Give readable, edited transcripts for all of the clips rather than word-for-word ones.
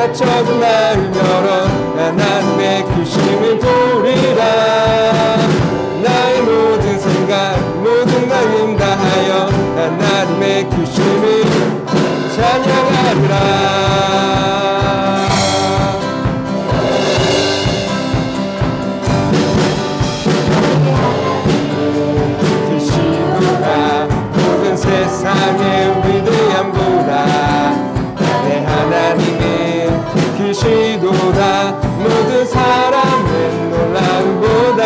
닫혀진 마음 열어 하나님의 크심을 보리라. 나의 모든 생각 모든 마음 다하여 하나님의 크심을 찬양하리라. 세상의 위대함보다 내 하나님의 크시도다. 모든 사람의 놀라움보다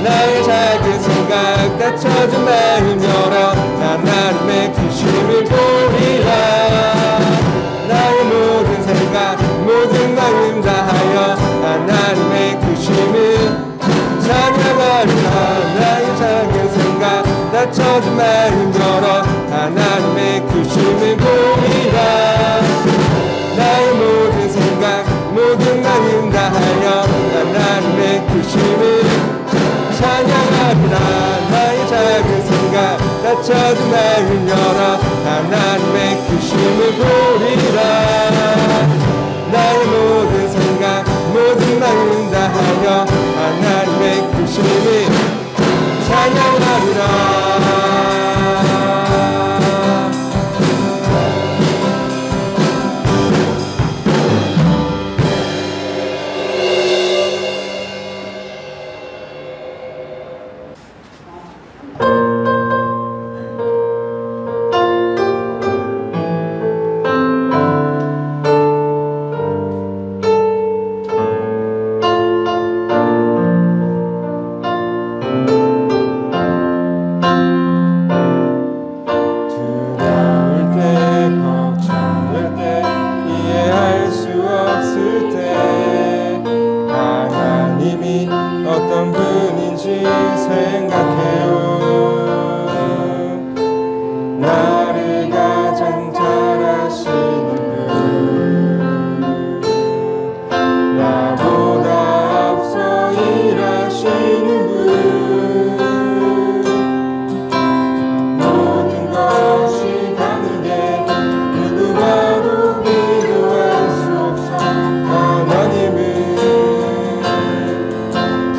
나의 작은 생각 닫혀진 마음 열어 하나님의 크심을 보리라. 나의 모든 생각 모든 마음 다하여 하나님의 크심을 찬양하리라. 나의 작은 생각 닫혀진 마음 열어 하나님의 크심을 보리라. 나의 모든 생각 모든 마음 다하여 하나님의 크심을 찬양하리라. 나의 작은 생각 닫혀진 마음 열어 하나님의 크심을 보리라. 나의 모든 생각 모든 마음 다하여 하나님의 크심을 찬양하리라.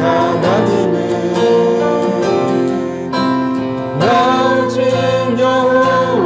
하나님은 나 오직 여호와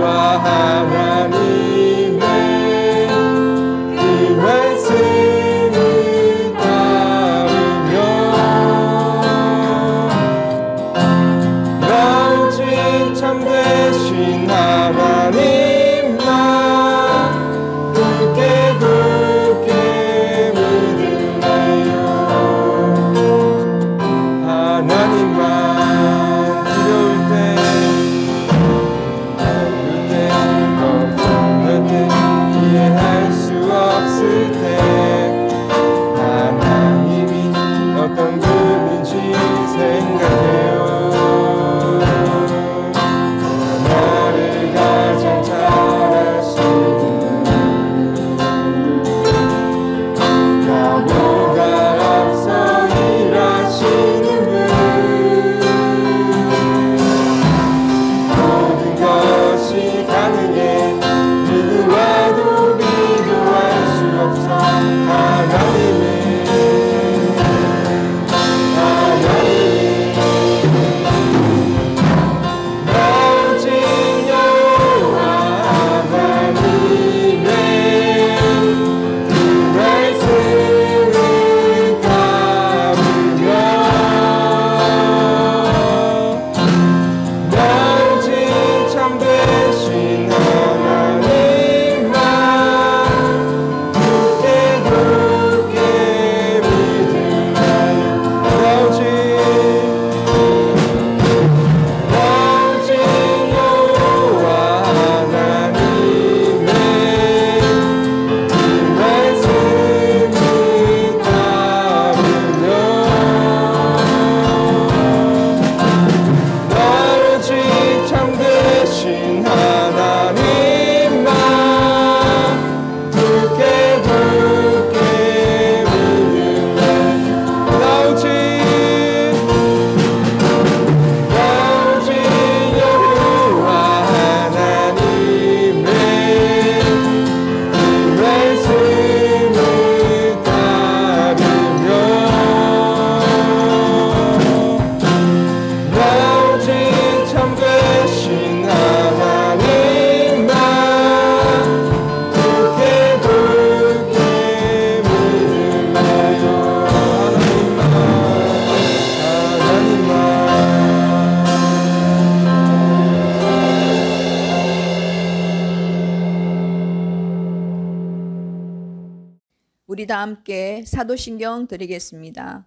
다 함께 사도신경 드리겠습니다.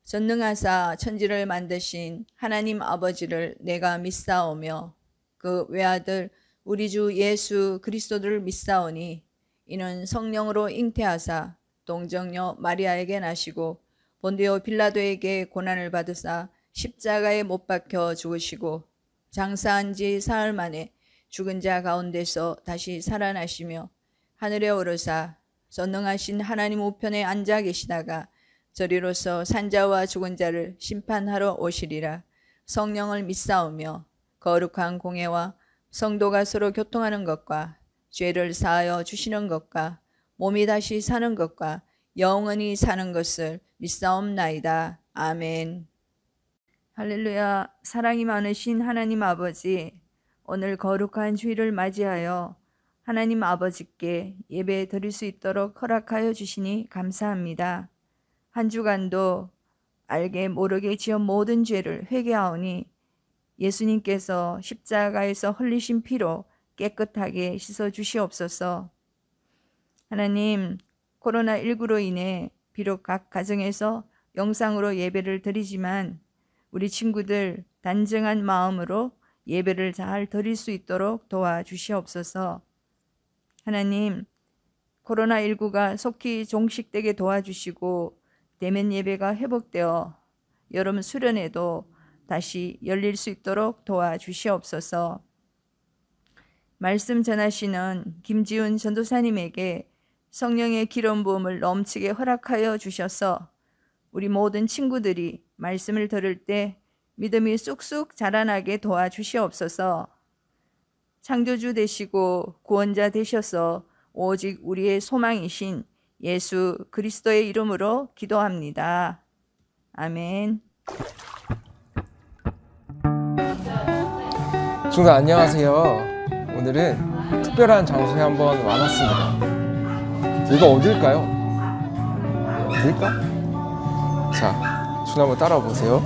전능하사 천지를 만드신 하나님 아버지를 내가 믿사오며 그 외아들 우리 주 예수 그리스도를 믿사오니 이는 성령으로 잉태하사 동정녀 마리아에게 나시고 본디오 빌라도에게 고난을 받으사 십자가에 못 박혀 죽으시고 장사한 지 사흘 만에 죽은 자 가운데서 다시 살아나시며 하늘에 오르사 전능하신 하나님 우편에 앉아 계시다가 저리로서 산자와 죽은 자를 심판하러 오시리라. 성령을 믿사오며 거룩한 공예와 성도가 서로 교통하는 것과 죄를 사하여 주시는 것과 몸이 다시 사는 것과 영원히 사는 것을 믿사옵나이다. 아멘. 할렐루야. 사랑이 많으신 하나님 아버지, 오늘 거룩한 주일을 맞이하여 하나님 아버지께 예배 드릴 수 있도록 허락하여 주시니 감사합니다. 한 주간도 알게 모르게 지은 모든 죄를 회개하오니 예수님께서 십자가에서 흘리신 피로 깨끗하게 씻어 주시옵소서. 하나님, 코로나19로 인해 비록 각 가정에서 영상으로 예배를 드리지만 우리 친구들 단정한 마음으로 예배를 잘 드릴 수 있도록 도와주시옵소서. 하나님, 코로나19가 속히 종식되게 도와주시고 대면 예배가 회복되어 여름 수련회도 다시 열릴 수 있도록 도와주시옵소서. 말씀 전하시는 김지훈 전도사님에게 성령의 기름 부음을 넘치게 허락하여 주셔서 우리 모든 친구들이 말씀을 들을 때 믿음이 쑥쑥 자라나게 도와주시옵소서. 창조주 되시고 구원자 되셔서 오직 우리의 소망이신 예수 그리스도의 이름으로 기도합니다. 아멘. 친구들 안녕하세요. 오늘은 특별한 장소에 한번 와봤습니다. 여기가 어딜까요? 어딜까? 자, 준 한번 따라와 보세요.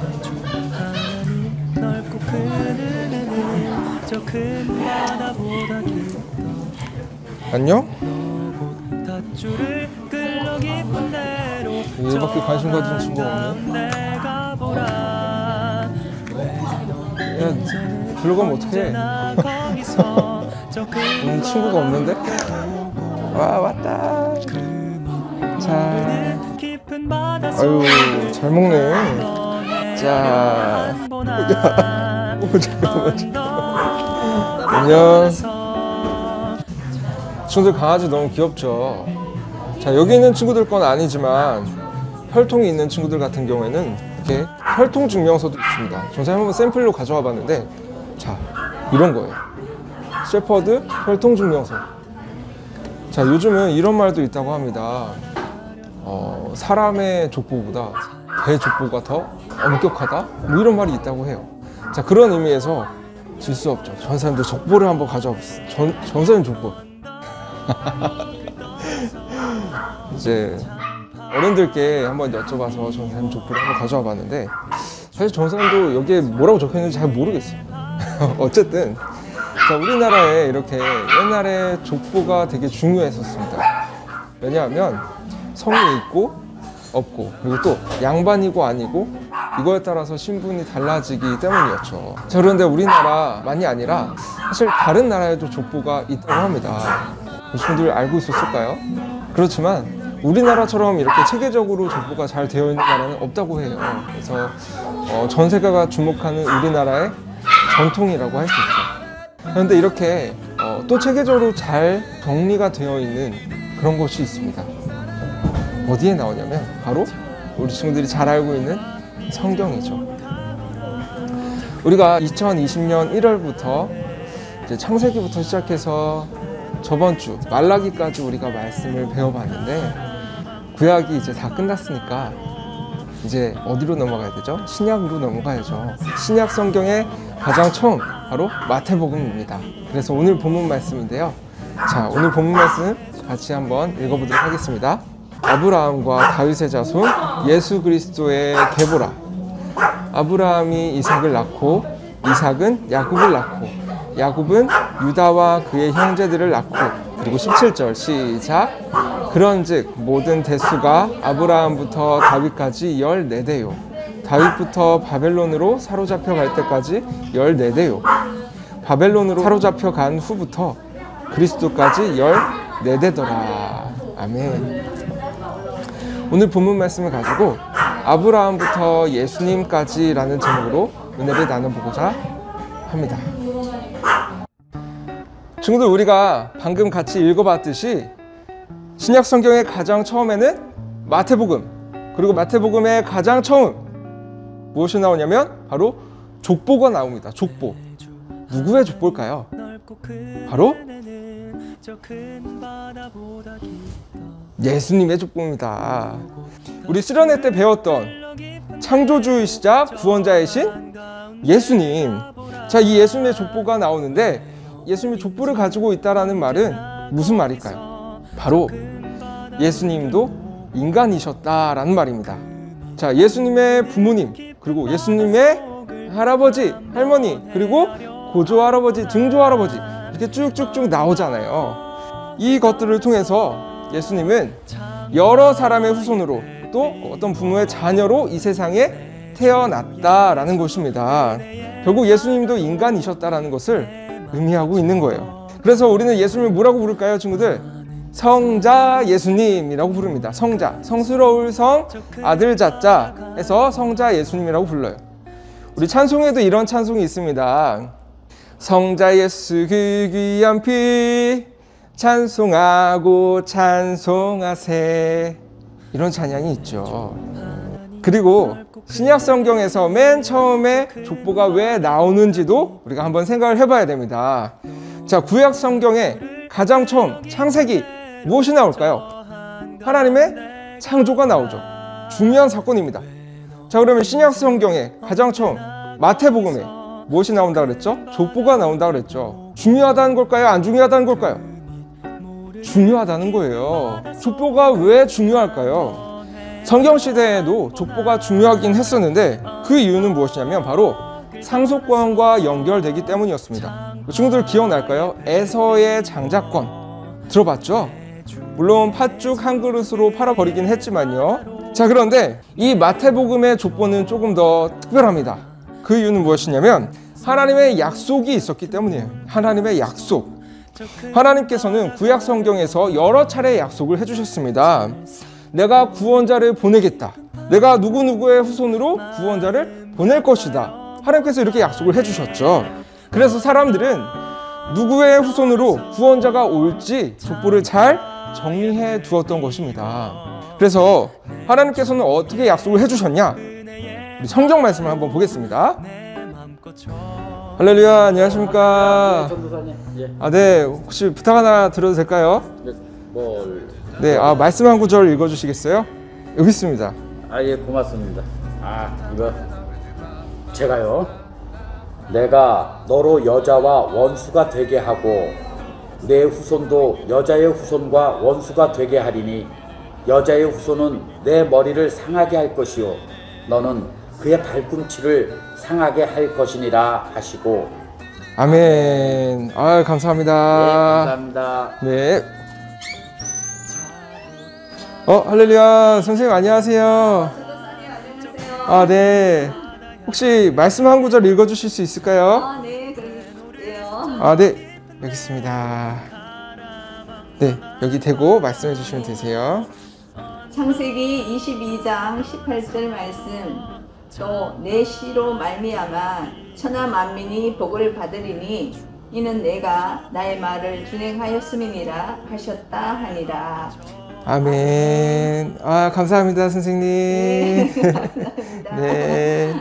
안녕? 얘밖에 관심 가진 친구가 없네. 야, 글로 가면 어떡해. 친구가 없는데? 와, 왔다. 자, 아유, 잘 먹네. 자, 오, 잠깐만. 안녕. 친구들 강아지 너무 귀엽죠? 자, 여기 있는 친구들 건 아니지만 혈통이 있는 친구들 같은 경우에는 이렇게 혈통 증명서도 있습니다. 전사님 한번 샘플로 가져와 봤는데, 자, 이런 거예요. 셰퍼드 혈통 증명서. 자, 요즘은 이런 말도 있다고 합니다. 사람의 족보보다 개 족보가 더 엄격하다? 뭐 이런 말이 있다고 해요. 자, 그런 의미에서 질 수 없죠. 전사님들 족보를 한번 가져와 보세요. 전사님 족보. 이제 어른들께 한번 여쭤봐서 전사님 족보를 한번 가져와 봤는데, 사실 전사님도 여기에 뭐라고 적혀있는지 잘 모르겠어요. 어쨌든 자, 우리나라에 이렇게 옛날에 족보가 되게 중요했었습니다. 왜냐하면 성이 있고 없고, 그리고 또 양반이고 아니고 이거에 따라서 신분이 달라지기 때문이었죠. 자, 그런데 우리나라만이 아니라 사실 다른 나라에도 족보가 있다고 합니다. 여러분들 알고 있었을까요? 그렇지만 우리나라처럼 이렇게 체계적으로 족보가 잘 되어 있는 나라는 없다고 해요. 그래서 전 세계가 주목하는 우리나라의 전통이라고 할 수 있죠. 그런데 이렇게 또 체계적으로 잘 정리가 되어 있는 그런 것이 있습니다. 어디에 나오냐면 바로 우리 친구들이 잘 알고 있는 성경이죠. 우리가 2020년 1월부터 이제 창세기부터 시작해서 저번 주 말라기까지 우리가 말씀을 배워봤는데, 구약이 이제 다 끝났으니까 이제 어디로 넘어가야 되죠? 신약으로 넘어가야죠. 신약 성경의 가장 처음 바로 마태복음입니다. 그래서 오늘 본문 말씀인데요. 자, 오늘 본문 말씀 같이 한번 읽어보도록 하겠습니다. 아브라함과 다윗의 자손 예수 그리스도의 계보라. 아브라함이 이삭을 낳고 이삭은 야곱을 낳고 야곱은 유다와 그의 형제들을 낳고, 그리고 17절 시작. 그런즉 모든 대수가 아브라함부터 다윗까지 14대요. 다윗부터 바벨론으로 사로잡혀 갈 때까지 14대요. 바벨론으로 사로잡혀 간 후부터 그리스도까지 14대더라. 아멘. 오늘 본문 말씀을 가지고 아브라함부터 예수님까지라는 제목으로 은혜를 나눠보고자 합니다. 친구들, 우리가 방금 같이 읽어봤듯이 신약 성경의 가장 처음에는 마태복음, 그리고 마태복음의 가장 처음 무엇이 나오냐면 바로 족보가 나옵니다. 족보. 누구의 족보일까요? 바로 예수님의 족보입니다. 우리 수련회 때 배웠던 창조주이시자 구원자이신 예수님. 자, 이 예수님의 족보가 나오는데 예수님의 족보를 가지고 있다라는 말은 무슨 말일까요? 바로 예수님도 인간이셨다라는 말입니다. 자, 예수님의 부모님, 그리고 예수님의 할아버지, 할머니, 그리고 고조할아버지, 증조할아버지 이렇게 쭉쭉쭉 나오잖아요. 이 것들을 통해서 예수님은 여러 사람의 후손으로 또 어떤 부모의 자녀로 이 세상에 태어났다라는 것입니다. 결국 예수님도 인간이셨다라는 것을 의미하고 있는 거예요. 그래서 우리는 예수님을 뭐라고 부를까요, 친구들? 성자 예수님이라고 부릅니다. 성자, 성스러울 성, 아들 자자 해서 성자 예수님이라고 불러요. 우리 찬송에도 이런 찬송이 있습니다. 성자 예수 그 귀한 피 찬송하고 찬송하세, 이런 찬양이 있죠. 그리고 신약 성경에서 맨 처음에 족보가 왜 나오는지도 우리가 한번 생각을 해봐야 됩니다. 자, 구약 성경에 가장 처음 창세기 무엇이 나올까요? 하나님의 창조가 나오죠. 중요한 사건입니다. 자, 그러면 신약 성경에 가장 처음 마태복음에 무엇이 나온다 그랬죠? 족보가 나온다 그랬죠. 중요하다는 걸까요? 안 중요하다는 걸까요? 중요하다는 거예요. 족보가 왜 중요할까요? 성경 시대에도 족보가 중요하긴 했었는데 그 이유는 무엇이냐면 바로 상속권과 연결되기 때문이었습니다. 친구들 기억날까요? 에서의 장자권 들어봤죠? 물론 팥죽 한 그릇으로 팔아버리긴 했지만요. 자, 그런데 이 마태복음의 족보는 조금 더 특별합니다. 그 이유는 무엇이냐면 하나님의 약속이 있었기 때문이에요. 하나님의 약속. 하나님께서는 구약 성경에서 여러 차례 약속을 해주셨습니다. 내가 구원자를 보내겠다. 내가 누구누구의 후손으로 구원자를 보낼 것이다. 하나님께서 이렇게 약속을 해주셨죠. 그래서 사람들은 누구의 후손으로 구원자가 올지 족보를 잘 정리해 두었던 것입니다. 그래서 하나님께서는 어떻게 약속을 해주셨냐? 우리 성경 말씀을 한번 보겠습니다. 할렐루야, 안녕하십니까? 전도사님, 예. 네, 혹시 부탁 하나 드려도 될까요? 네, 말씀 한 구절 읽어주시겠어요? 여기 있습니다. 예, 고맙습니다. 이거 제가요. 내가 너로 여자와 원수가 되게 하고 내 후손도 여자의 후손과 원수가 되게 하리니 여자의 후손은 내 머리를 상하게 할 것이요 너는 그의 발꿈치를 상하게 할 것이니라 하시고. 아멘. 감사합니다. 네, 감사합니다. 네. 할렐루야. 선생님 안녕하세요. 네. 혹시 말씀 한 구절 읽어주실 수 있을까요? 네, 그럴게요. 네. 여기 있습니다. 네, 여기 대고 말씀해 주시면 되세요. 창세기 22장 18절 말씀. 또 내 씨로 말미암아 천하 만민이 복을 받으리니 이는 내가 나의 말을 준행하였음이니라 하셨다 하니라. 아멘. 감사합니다, 선생님. 네, 감사합니다. 네.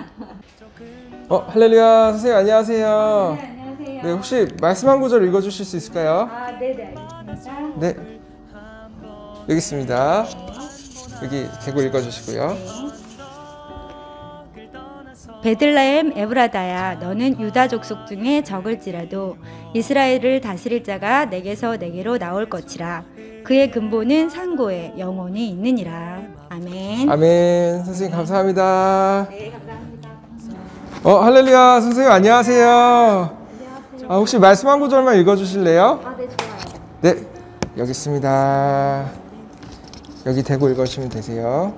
할렐루야. 선생님 안녕하세요. 네, 안녕하세요. 네, 혹시 말씀 한 구절 읽어주실 수 있을까요? 네네, 알겠습니다. 네. 여기 있습니다. 여기 대고 읽어주시고요. 베들레헴 에브라다야, 너는 유다 족속 중에 적을지라도 이스라엘을 다스릴 자가 내게서 내게로 나올 것이라. 그의 근본은 상고에 영원히 있느니라. 아멘. 아멘. 선생님 감사합니다. 네, 감사합니다. 할렐루야. 선생님 안녕하세요. 혹시 말씀 한 구절만 읽어주실래요? 네, 좋아요. 네, 여기 있습니다. 여기 대고 읽어주시면 되세요.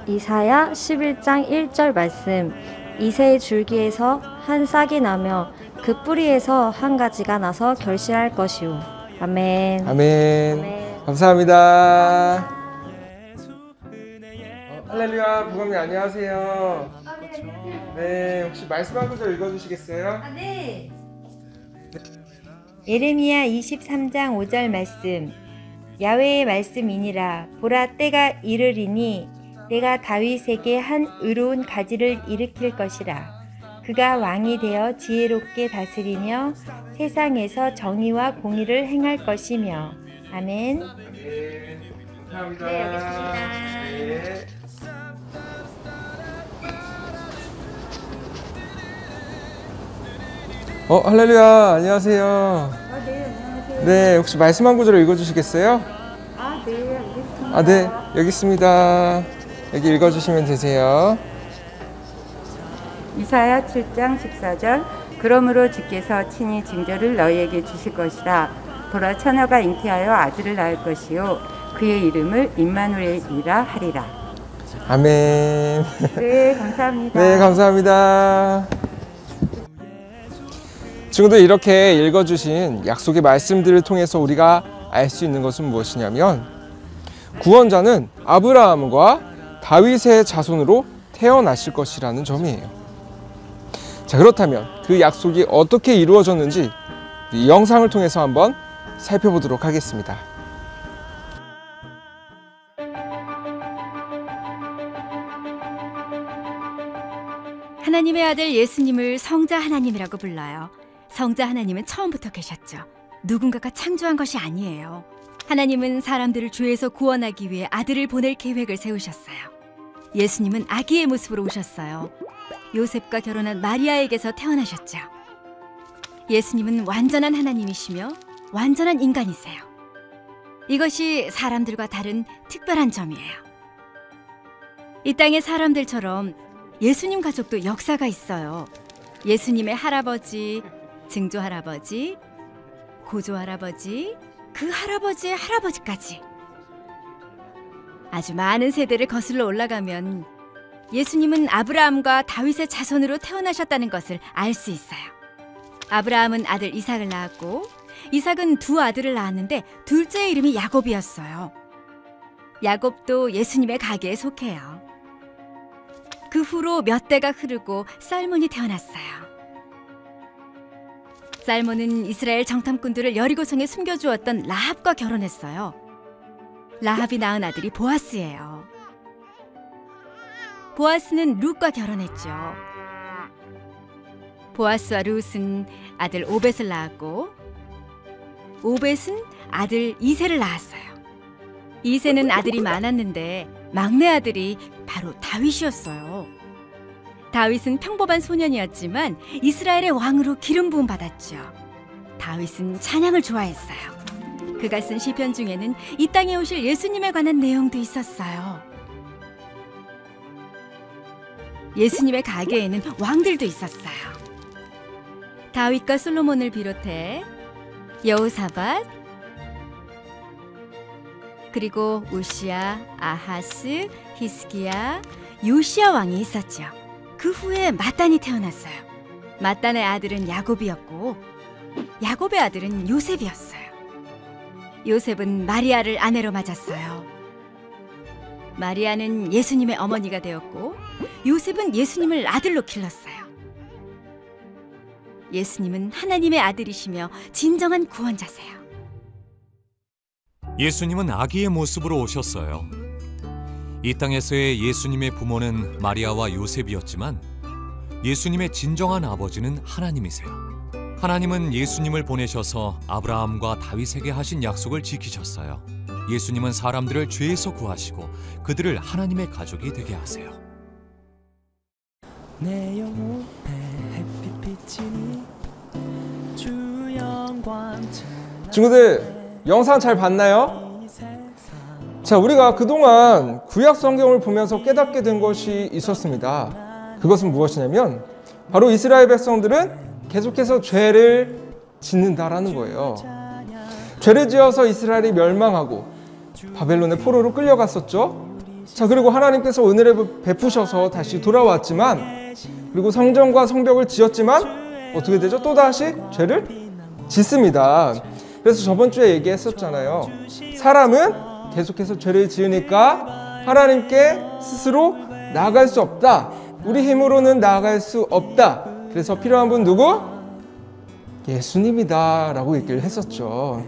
이사야 11장 1절 말씀. 이새의 줄기에서 한 싹이 나며 그 뿌리에서 한 가지가 나서 결실할 것이오. 아멘. 아멘. 감사합니다. 할렐루야, 부감님 안녕하세요. 네, 혹시 말씀 한 구절 읽어주시겠어요? 네. 예레미야 23장 5절 말씀. 야훼의 말씀이니라. 보라, 때가 이르리니 내가 다윗에게 한 의로운 가지를 일으킬 것이라. 그가 왕이 되어 지혜롭게 다스리며 세상에서 정의와 공의를 행할 것이며. 아멘. 네, 감사합니다. 네, 여기 있습니다. 네. 할렐루야, 안녕하세요. 네, 안녕하세요. 네, 혹시 말씀 한 구절 읽어주시겠어요? 네, 알겠습니다. 네, 여기 있습니다. 여기 읽어주시면 되세요. 이사야 7장 14절. 그러므로 주께서 친히 징조를 너희에게 주실 것이라. 보라, 처녀가 잉태하여 아들을 낳을 것이요 그의 이름을 임마누엘이라 하리라. 아멘. 네, 감사합니다. 네, 감사합니다. 친구들, 이렇게 읽어주신 약속의 말씀들을 통해서 우리가 알 수 있는 것은 무엇이냐면, 구원자는 아브라함과 다윗의 자손으로 태어나실 것이라는 점이에요. 자, 그렇다면 그 약속이 어떻게 이루어졌는지 이 영상을 통해서 한번 살펴보도록 하겠습니다. 하나님의 아들 예수님을 성자 하나님이라고 불러요. 성자 하나님은 처음부터 계셨죠. 누군가가 창조한 것이 아니에요. 하나님은 사람들을 죄에서 구원하기 위해 아들을 보낼 계획을 세우셨어요. 예수님은 아기의 모습으로 오셨어요. 요셉과 결혼한 마리아에게서 태어나셨죠. 예수님은 완전한 하나님이시며 완전한 인간이세요. 이것이 사람들과 다른 특별한 점이에요. 이 땅의 사람들처럼 예수님 가족도 역사가 있어요. 예수님의 할아버지, 증조할아버지, 고조할아버지, 그 할아버지의 할아버지까지 아주 많은 세대를 거슬러 올라가면 예수님은 아브라함과 다윗의 자손으로 태어나셨다는 것을 알 수 있어요. 아브라함은 아들 이삭을 낳았고 이삭은 두 아들을 낳았는데 둘째의 이름이 야곱이었어요. 야곱도 예수님의 가계에 속해요. 그 후로 몇 대가 흐르고 살몬이 태어났어요. 살몬은 이스라엘 정탐꾼들을 여리고성에 숨겨주었던 라합과 결혼했어요. 라합이 낳은 아들이 보아스예요. 보아스는 룻과 결혼했죠. 보아스와 룻은 아들 오벳을 낳았고 오벳은 아들 이새를 낳았어요. 이새는 아들이 많았는데 막내 아들이 바로 다윗이었어요. 다윗은 평범한 소년이었지만 이스라엘의 왕으로 기름 부음 받았죠. 다윗은 찬양을 좋아했어요. 그가 쓴 시편 중에는 이 땅에 오실 예수님에 관한 내용도 있었어요. 예수님의 가계에는 왕들도 있었어요. 다윗과 솔로몬을 비롯해 여호사밧, 그리고 우시야, 아하스, 히스기야, 요시야 왕이 있었죠. 그 후에 마단이 태어났어요. 마단의 아들은 야곱이었고 야곱의 아들은 요셉이었어요. 요셉은 마리아를 아내로 맞았어요. 마리아는 예수님의 어머니가 되었고 요셉은 예수님을 아들로 길렀어요. 예수님은 하나님의 아들이시며 진정한 구원자세요. 예수님은 아기의 모습으로 오셨어요. 이 땅에서의 예수님의 부모는 마리아와 요셉이었지만 예수님의 진정한 아버지는 하나님이세요. 하나님은 예수님을 보내셔서 아브라함과 다윗에게 하신 약속을 지키셨어요. 예수님은 사람들을 죄에서 구하시고 그들을 하나님의 가족이 되게 하세요. 내 영혼에 햇빛 비치니 주 영광처럼 친구들, 영상 잘 봤나요? 자, 우리가 그동안 구약 성경을 보면서 깨닫게 된 것이 있었습니다. 그것은 무엇이냐면 바로 이스라엘 백성들은 계속해서 죄를 짓는다라는 거예요. 죄를 지어서 이스라엘이 멸망하고 바벨론의 포로로 끌려갔었죠. 자, 그리고 하나님께서 은혜를 베푸셔서 다시 돌아왔지만, 그리고 성전과 성벽을 지었지만 어떻게 되죠? 또다시 죄를 짓습니다. 그래서 저번 주에 얘기했었잖아요. 사람은 계속해서 죄를 지으니까 하나님께 스스로 나아갈 수 없다. 우리 힘으로는 나아갈 수 없다. 그래서 필요한 분 누구? 예수님이다 라고 얘기를 했었죠.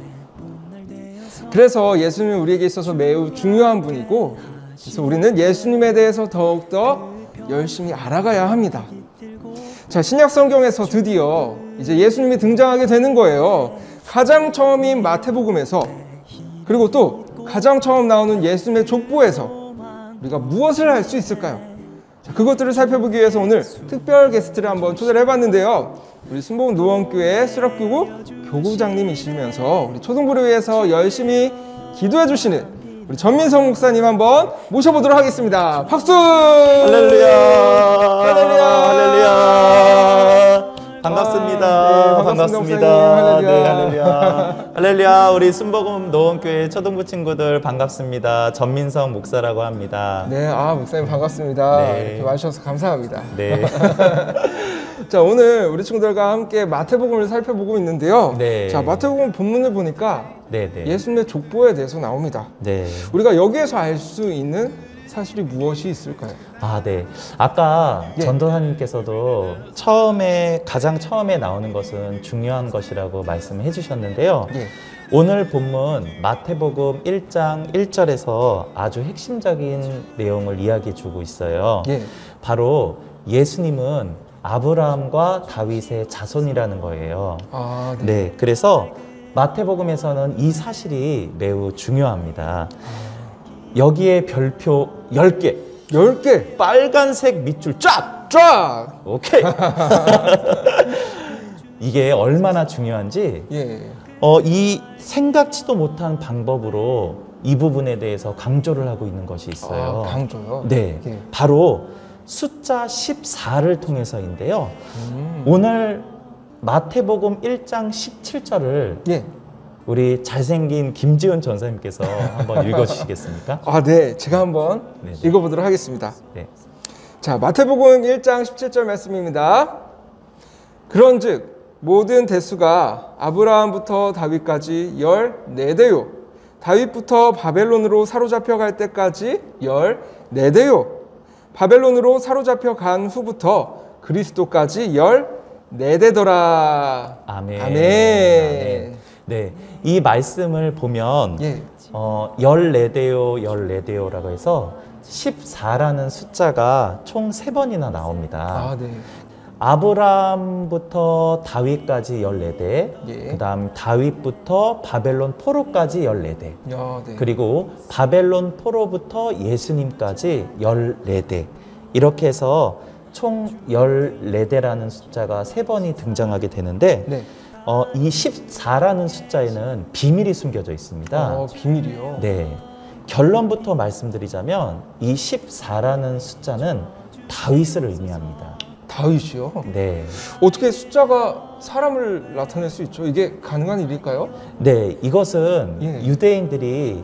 그래서 예수님은 우리에게 있어서 매우 중요한 분이고, 그래서 우리는 예수님에 대해서 더욱더 열심히 알아가야 합니다. 자, 신약 성경에서 드디어 이제 예수님이 등장하게 되는 거예요. 가장 처음인 마태복음에서, 그리고 또 가장 처음 나오는 예수님의 족보에서 우리가 무엇을 할 수 있을까요? 자, 그것들을 살펴보기 위해서 오늘 특별 게스트를 한번 초대를 해봤는데요. 우리 순복음 노원교회 수락교구 교구장님이시면서 우리 초등부를 위해서 열심히 기도해 주시는 우리 전민성 목사님 한번 모셔보도록 하겠습니다. 박수! 할렐루야! 할렐루야! 할렐루야! 반갑습니다. 네, 반갑습니다. 목사님. 네, 할렐루야. 할렐루야. 우리 순복음 노원교회 초등부 친구들 반갑습니다. 전민성 목사라고 합니다. 네, 목사님 반갑습니다. 네. 이렇게 와주셔서 감사합니다. 네. 자, 오늘 우리 친구들과 함께 마태복음을 살펴보고 있는데요. 네. 자, 마태복음 본문을 보니까 네, 네. 예수님의 족보에 대해서 나옵니다. 네. 우리가 여기에서 알 수 있는 사실이 무엇이 있을까요? 네. 아까 예. 전도사님께서도 가장 처음에 나오는 것은 중요한 것이라고 말씀해 주셨는데요. 예. 오늘 본문 마태복음 1장 1절에서 아주 핵심적인 내용을 이야기해 주고 있어요. 예. 바로 예수님은 아브라함과 다윗의 자손이라는 거예요. 네. 네. 그래서 마태복음에서는 이 사실이 매우 중요합니다. 여기에 별표 10개. 10개. 빨간색 밑줄 쫙! 쫙! 오케이. 이게 얼마나 중요한지, 예. 이 생각지도 못한 방법으로 이 부분에 대해서 강조를 하고 있는 것이 있어요. 강조요? 네. 예. 바로 숫자 14를 통해서인데요. 오늘 마태복음 1장 17절을 예. 우리 잘생긴 김지은 전사님께서 한번 읽어주시겠습니까? 네. 제가 한번 네. 읽어보도록 하겠습니다. 네. 자, 마태복음 1장 17절 말씀입니다. 그런즉 모든 대수가 아브라함부터 다윗까지 14대요. 다윗부터 바벨론으로 사로잡혀 갈 때까지 14대요. 바벨론으로 사로잡혀 간 후부터 그리스도까지 14대더라. 아멘. 아멘. 네, 이 말씀을 보면 예. 14대요, 14대요라고 해서 14라는 숫자가 총 3번이나 나옵니다. 네. 아브라함부터 다윗까지 14대, 예. 그 다음 다윗부터 바벨론 포로까지 14대, 네. 그리고 바벨론 포로부터 예수님까지 14대, 이렇게 해서 총 14대라는 숫자가 3번이 등장하게 되는데, 네. 이 14라는 숫자에는 비밀이 숨겨져 있습니다. 비밀이요? 네. 결론부터 말씀드리자면 이 14라는 숫자는 다윗을 의미합니다. 다윗이요? 네. 어떻게 숫자가 사람을 나타낼 수 있죠? 이게 가능한 일일까요? 네, 이것은 예. 유대인들이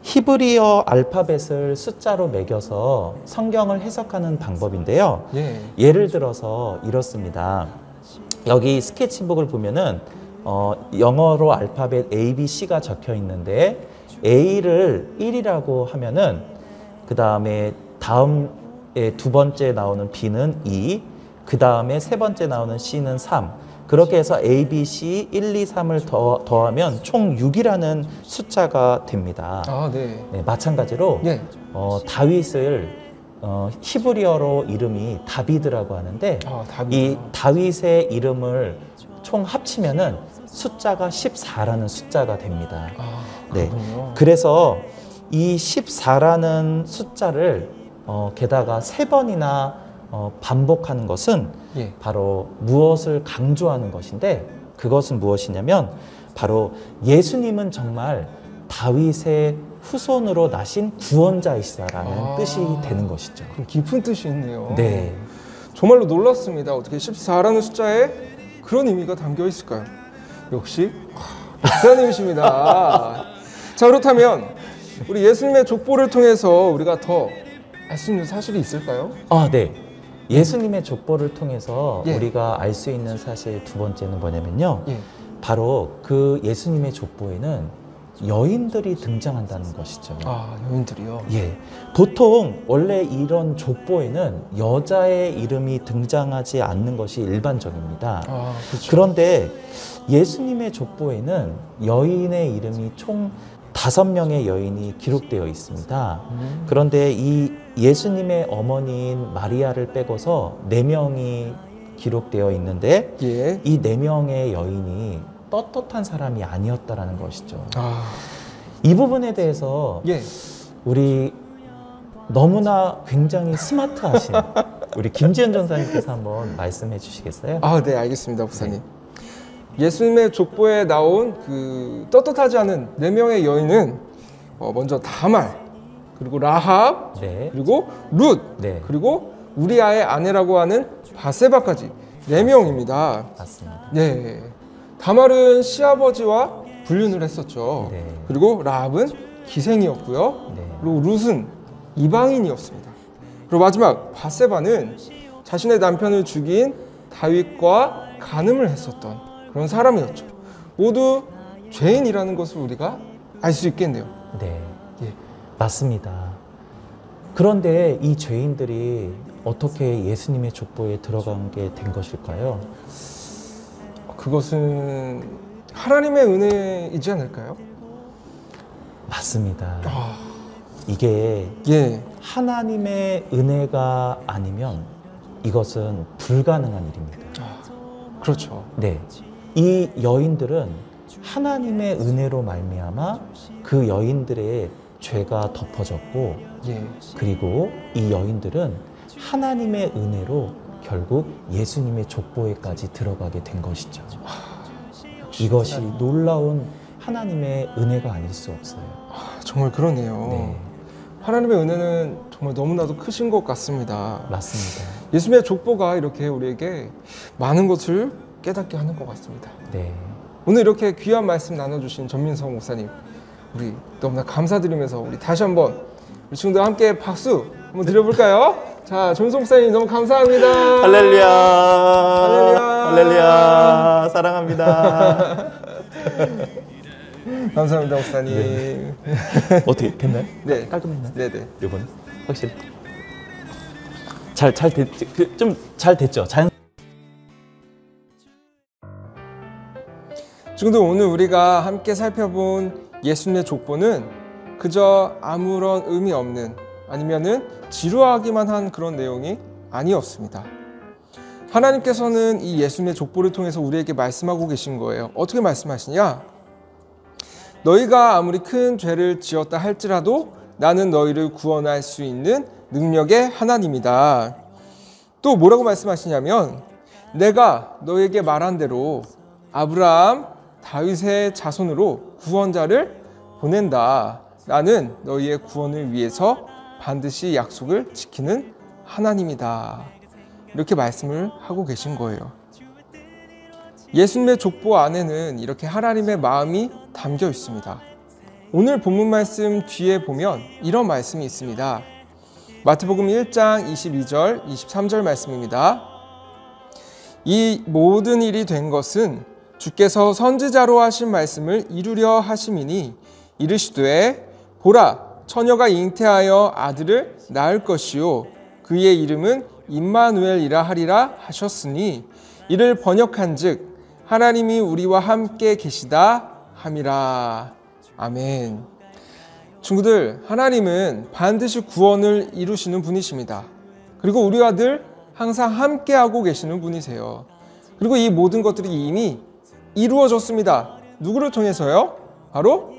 히브리어 알파벳을 숫자로 매겨서 성경을 해석하는 방법인데요. 예. 예를 들어서 이렇습니다. 여기 스케치북을 보면은 영어로 알파벳 A, B, C가 적혀 있는데 A를 1이라고 하면은 그 다음에 두 번째 나오는 B는 2, 그 다음에 세 번째 나오는 C는 3. 그렇게 해서 A, B, C 1, 2, 3을 더하면 총 6이라는 숫자가 됩니다. 네. 네, 마찬가지로 예. 다윗을 히브리어로 이름이 다비드라고 하는데 다비드. 이 다윗의 이름을 총 합치면은 숫자가 14라는 숫자가 됩니다. 네. 그래서 이 14라는 숫자를 게다가 3번이나 반복하는 것은 예. 바로 무엇을 강조하는 것인데, 그것은 무엇이냐면 바로 예수님은 정말 다윗의 후손으로 나신 구원자이시다라는 뜻이 되는 것이죠. 그럼 깊은 뜻이 있네요. 네. 정말로 놀랐습니다. 어떻게 14라는 숫자에 그런 의미가 담겨 있을까요? 역시 목사님이십니다. 자, 그렇다면 우리 예수님의 족보를 통해서 우리가 더 알 수 있는 사실이 있을까요? 아, 네. 예수님의 족보를 통해서 예. 우리가 알 수 있는 사실 두 번째는 뭐냐면요. 예. 바로 그 예수님의 족보에는 여인들이 등장한다는 것이죠. 아, 여인들이요? 예. 보통 원래 이런 족보에는 여자의 이름이 등장하지 않는 것이 일반적입니다. 아, 그렇죠. 그런데 예수님의 족보에는 여인의 이름이 총 5명의 여인이 기록되어 있습니다. 그런데 이 예수님의 어머니인 마리아를 빼고서 4명이 기록되어 있는데 예. 이 4명의 여인이 떳떳한 사람이 아니었다라는 것이죠. 아, 이 부분에 대해서 예. 우리 너무나 굉장히 스마트하신 우리 김지현 전사님께서 한번 말씀해 주시겠어요? 아, 네, 알겠습니다, 목사님. 예수님의 족보에 나온 그 떳떳하지 않은 4명의 여인은 먼저 다말, 그리고 라합, 네. 그리고 룻, 네. 그리고 우리아의 아내라고 하는 바세바까지 4명입니다. 맞습니다. 네. 다말은 시아버지와 불륜을 했었죠. 네. 그리고 라합은 기생이었고요. 네. 그리고 룻은 이방인이었습니다. 그리고 마지막 바세바는 자신의 남편을 죽인 다윗과 간음을 했었던 그런 사람이었죠. 모두 죄인이라는 것을 우리가 알 수 있겠네요. 네. 예. 맞습니다. 그런데 이 죄인들이 어떻게 예수님의 족보에 들어간 게 된 것일까요? 그것은 하나님의 은혜이지 않을까요? 맞습니다. 아, 이게 예. 하나님의 은혜가 아니면 이것은 불가능한 일입니다. 그렇죠. 네. 이 여인들은 하나님의 은혜로 말미암아 그 여인들의 죄가 덮어졌고 예. 그리고 이 여인들은 하나님의 은혜로 결국 예수님의 족보에까지 들어가게 된 것이죠. 이것이 놀라운 하나님의 은혜가 아닐 수 없어요. 아, 정말 그러네요. 네, 하나님의 은혜는 정말 너무나도 크신 것 같습니다. 맞습니다. 예수님의 족보가 이렇게 우리에게 많은 것을 깨닫게 하는 것 같습니다. 네, 오늘 이렇게 귀한 말씀 나눠주신 전민성 목사님, 우리 너무나 감사드리면서 우리 다시 한번 우리 친구들 함께 박수 한번 드려볼까요? 자, 전민성 목사님 너무 감사합니다. 할렐루야, 할렐루야, 할렐루야, 사랑합니다. 감사합니다, 목사님. 네. 어떻게 됐나요? 네. 깔끔했나요? 네네. 이번에 확실히 잘 됐, 좀 잘 됐죠. 친구들, 오늘 우리가 함께 살펴본 예수님의 족보는 그저 아무런 의미 없는 아니면은 지루하기만 한 그런 내용이 아니었습니다. 하나님께서는 이 예수님의 족보를 통해서 우리에게 말씀하고 계신 거예요. 어떻게 말씀하시냐? 너희가 아무리 큰 죄를 지었다 할지라도 나는 너희를 구원할 수 있는 능력의 하나님이다. 또 뭐라고 말씀하시냐면 내가 너희에게 말한 대로 아브라함, 다윗의 자손으로 구원자를 보낸다. 나는 너희의 구원을 위해서 반드시 약속을 지키는 하나님이다. 이렇게 말씀을 하고 계신 거예요. 예수님의 족보 안에는 이렇게 하나님의 마음이 담겨 있습니다. 오늘 본문 말씀 뒤에 보면 이런 말씀이 있습니다. 마태복음 1장 22절, 23절 말씀입니다. 이 모든 일이 된 것은 주께서 선지자로 하신 말씀을 이루려 하심이니 이르시되 보라 처녀가 잉태하여 아들을 낳을 것이요 그의 이름은 임마누엘이라 하리라 하셨으니 이를 번역한즉 하나님이 우리와 함께 계시다 함이라. 아멘. 친구들, 하나님은 반드시 구원을 이루시는 분이십니다. 그리고 우리와 늘 항상 함께하고 계시는 분이세요. 그리고 이 모든 것들이 이미 이루어졌습니다. 누구를 통해서요? 바로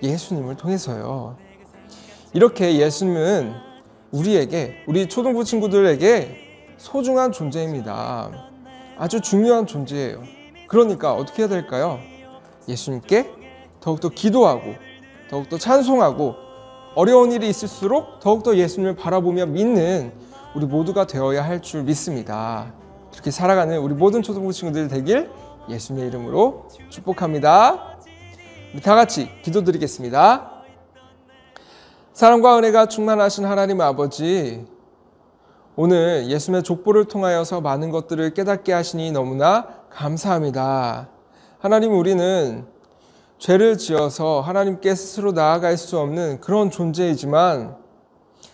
예수님을 통해서요. 이렇게 예수님은 우리에게, 우리 초등부 친구들에게 소중한 존재입니다. 아주 중요한 존재예요. 그러니까 어떻게 해야 될까요? 예수님께 더욱더 기도하고 더욱더 찬송하고 어려운 일이 있을수록 더욱더 예수님을 바라보며 믿는 우리 모두가 되어야 할 줄 믿습니다. 그렇게 살아가는 우리 모든 초등부 친구들 되길 예수님의 이름으로 축복합니다. 우리 다 같이 기도드리겠습니다. 사랑과 은혜가 충만하신 하나님 아버지, 오늘 예수님의 족보를 통하여서 많은 것들을 깨닫게 하시니 너무나 감사합니다. 하나님, 우리는 죄를 지어서 하나님께 스스로 나아갈 수 없는 그런 존재이지만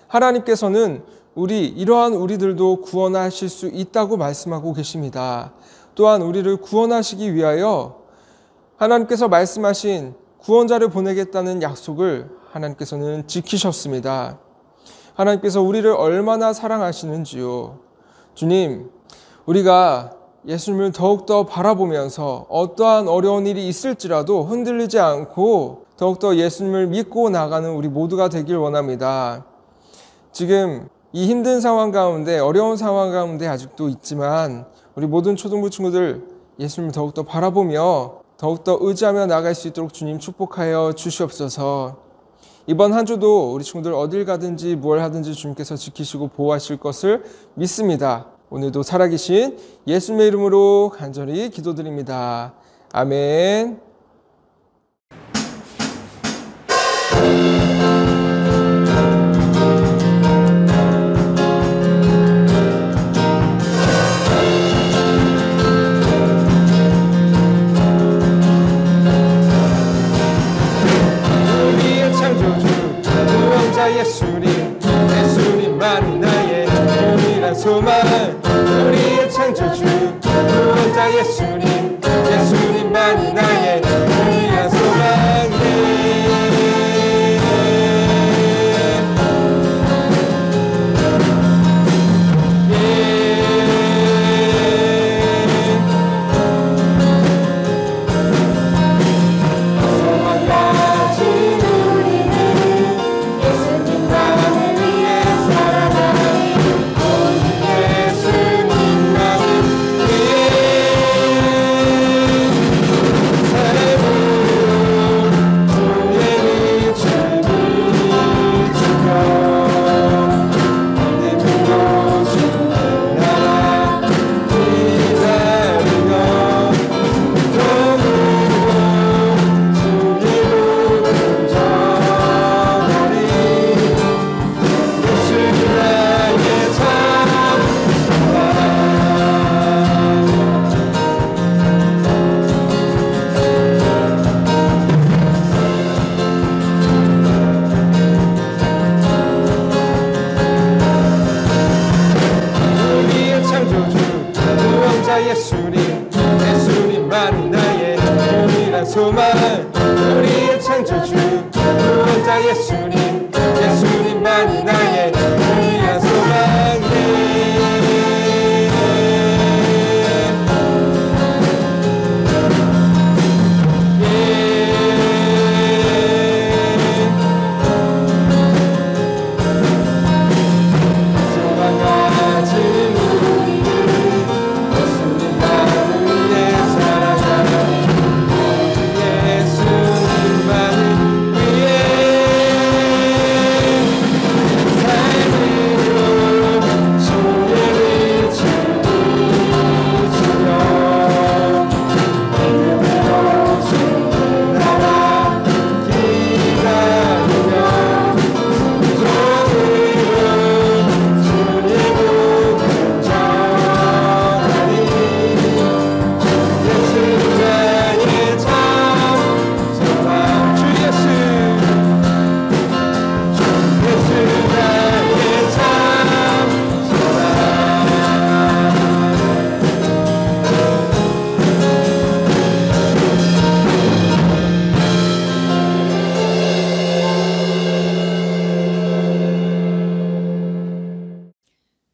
하나님께서는 이러한 우리들도 구원하실 수 있다고 말씀하고 계십니다. 또한 우리를 구원하시기 위하여 하나님께서 말씀하신 구원자를 보내겠다는 약속을 하나님께서는 지키셨습니다. 하나님께서 우리를 얼마나 사랑하시는지요. 주님, 우리가 예수님을 더욱더 바라보면서 어떠한 어려운 일이 있을지라도 흔들리지 않고 더욱더 예수님을 믿고 나가는 우리 모두가 되길 원합니다. 지금 이 힘든 상황 가운데, 어려운 상황 가운데 아직도 있지만 우리 모든 초등부 친구들 예수님을 더욱더 바라보며 더욱더 의지하며 나갈 수 있도록 주님 축복하여 주시옵소서. 이번 한 주도 우리 친구들 어딜 가든지 무엇 하든지 주님께서 지키시고 보호하실 것을 믿습니다. 오늘도 살아계신 예수님의 이름으로 간절히 기도드립니다. 아멘. 우리의 창조주 구원자 예수님만이 나의 유일한 소망. 우리의 창조주 구원자 예수님만이 나의 유일한 소망. 예수님만이 나의 유일한 소망. 우리의 창조주 구원자 예수님만이 나의 유일한 소망.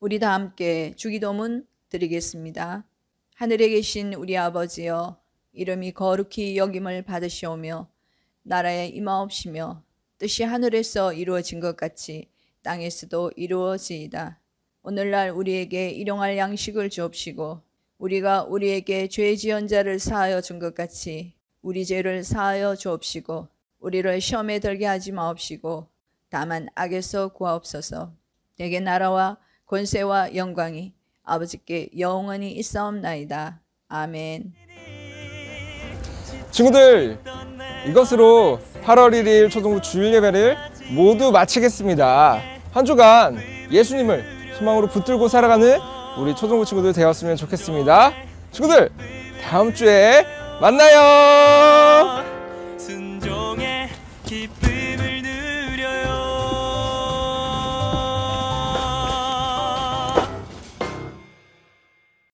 우리 다 함께 주기도문 드리겠습니다. 하늘에 계신 우리 아버지여, 이름이 거룩히 여김을 받으시오며 나라에 임하옵시며 뜻이 하늘에서 이루어진 것 같이 땅에서도 이루어지이다. 오늘날 우리에게 일용할 양식을 주옵시고 우리가 우리에게 죄 지은 자를 사하여 준 것 같이 우리 죄를 사하여 주옵시고 우리를 시험에 들게 하지 마옵시고 다만 악에서 구하옵소서. 내게 나라와 권세와 영광이 아버지께 영원히 있사옵나이다. 아멘. 친구들, 이것으로 8월 1일 초등부 주일 예배를 모두 마치겠습니다. 한 주간 예수님을 소망으로 붙들고 살아가는 우리 초등부 친구들 되었으면 좋겠습니다. 친구들, 다음 주에 만나요. 순종의 기쁨을